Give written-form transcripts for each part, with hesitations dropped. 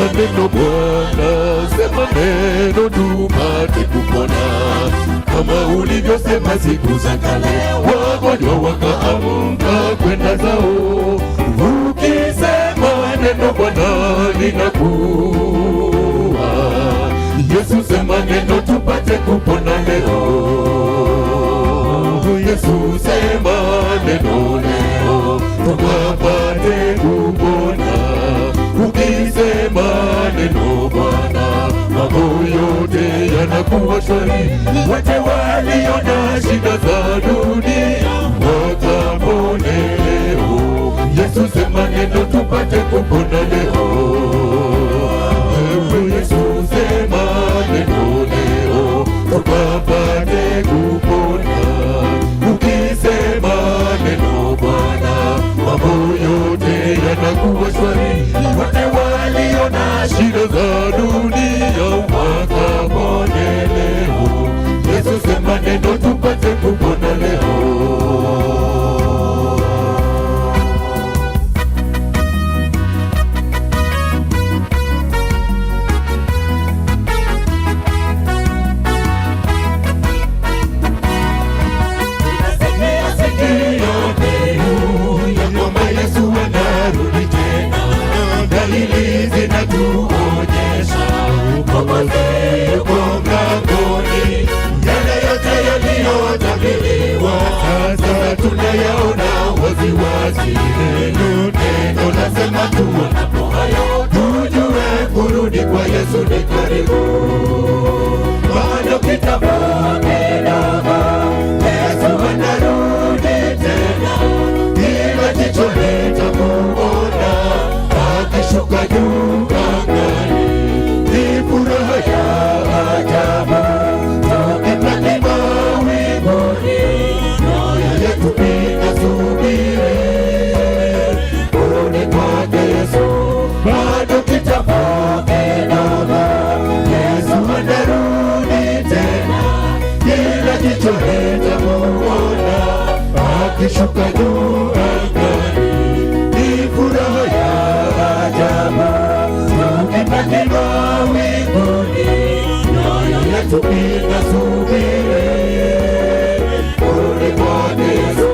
Sema neno Bwana, sema neno tupate kupona, kama ulivyosema siku za kale, wagonjwa wakaamka kwenda zao. Ukisema neno Bwana linakuwa. Yesu sema neno tupate kupona leo. Yesu sema neno leo tupate kupona. Ukisema neno Bwana, mambo yote yanakuwa shwari. Wote walio na shida za dunia wakapone leo. Yesu sema neno tupate kupona leo. Yesu sema neno leo tupate kupona. Ukisema neno Bwana, mambo yote yanakuwa shwari. Wote walio na shida za dunia wakapone leo. Yesu sema neno tupate kupona leo. Dalili zinatuonyesha Mwokozi yuko mlangoni. Yale yote yaliyotabiriwa sasa tunayaona waziwazi. Neno nasema tuonapo hayo, tujue kurudi kwa Yesu ni karibu. Bado kitambo kidogo, Yesu anarudi tena, ila jicho litamuona akishuka juu angani. Ni furaha ya ajabu tukipanda mawinguni, mioyo yetu inasubiri kurudi kwake Yesu. Bado kitambo kidogo, Yesu anarudi tena, kila jicho litamuona akishuka juu angani. Ni furaha ya ajabu tukipanda mawinguni, mioyo yetu inasubiri kurudi kwake Yesu.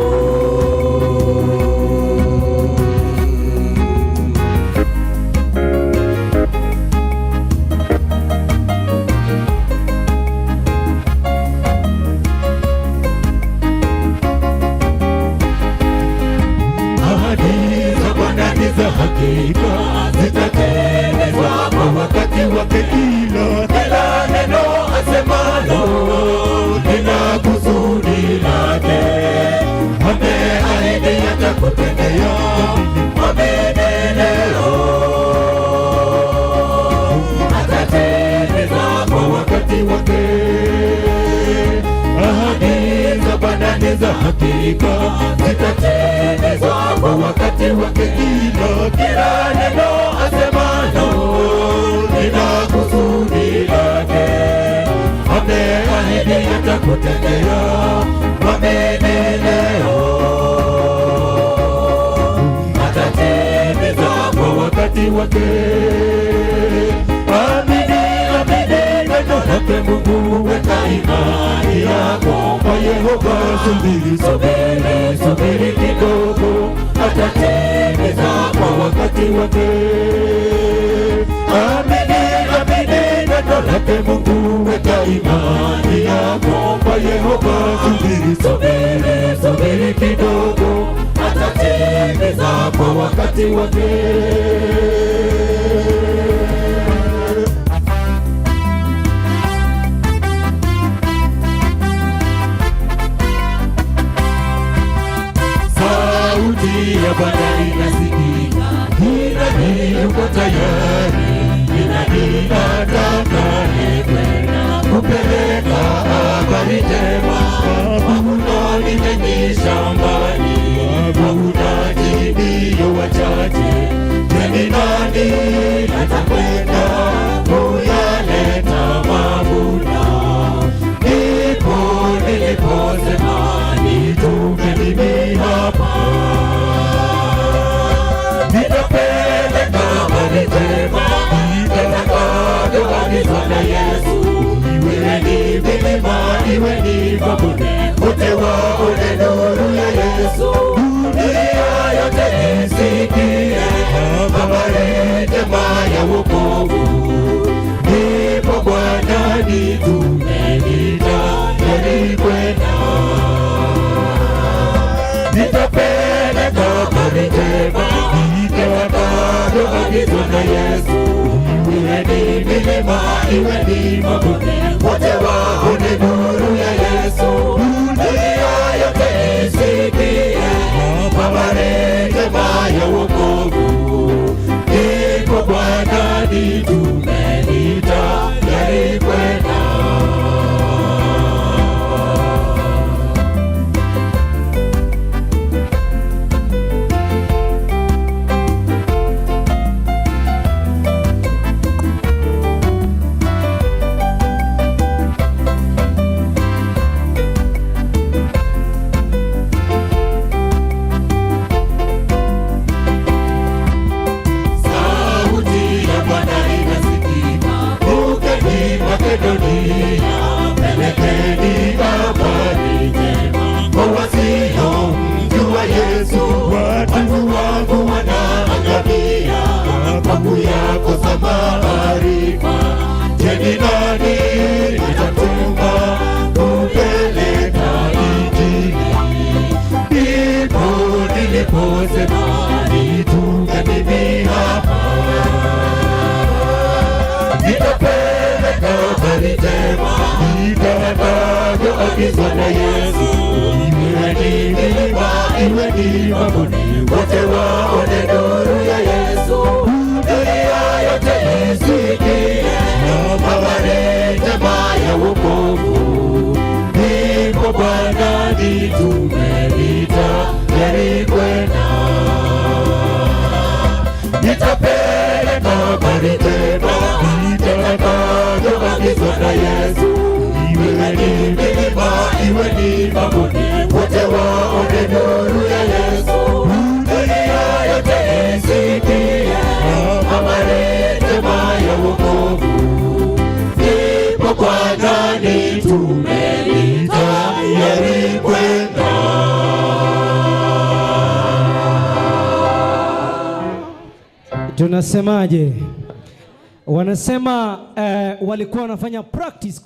Za hakika zitatimizwa kwa wakati wake, kila neno asemalo lina kusudi lake. Ameahidi atakutendea, mwamini leo. Atatimiza kwa wakati wake. Ahadi za Bwana ni za hakika, zitatimizwa kwa wakati wake. Kila neno asemalo lina kusudi lake. Ameahidi atakutendea, mwamini leo. Atatimiza kwa wakati wake. Amini, amini neno lake Mungu, weka imani yako kwa Yehova. Subiri, subiri, subiri kidogo, atatimiza kwa wakati wake. Amini, amini neno lake Mungu, weka imani yako kwa Yehova. Subiri, subiri, subiri kidogo, atatimiza kwa wakati wake. Ya Bwana inasikika, inani yuko tayari, inani atakaye kwenda kupeleka habari njema. Mavuno ni mengi shambani, wavunaji ndio wachache. Je, ni nani atakwenda kuyaleta mavuno? Ndipo niliposema nitume mimi hapa. Nitapeleka habari njema iwe ni mabonde, wote waone nuru ya Yesu. Dunia yote isikie habari njema ya wokovu, iko Bwanani, tumeita tayari kwenda. Pelekeni habari njema kwa wasiomjua Yesu. Watu wangu wanaangamia kwa kuyakosa maarifa. Je, ni nani nitatuma kupeleka Injili? Ndipo niliposema nitunge mimi hapa, nitapeleka habari njema itakavyoagizwa na Yesu. Iwe ni milima, iwe ni mabonde, wote waone nuru ya Yesu. Dunia yote isikie habari njema ya wokovu, iko Bwanani, tumeita tayari kwenda. Nitapeleka habari njema itakavyoagizwa na Yesu. Iwe ni milima, iwe ni mabonde, wote waone nuru ya Yesu. Dunia yote isikie habari njema ya wokovu, ipo Bwanani, tumeita tayari kwenda. Tunasemaje? Wanasema walikuwa wanafanya practice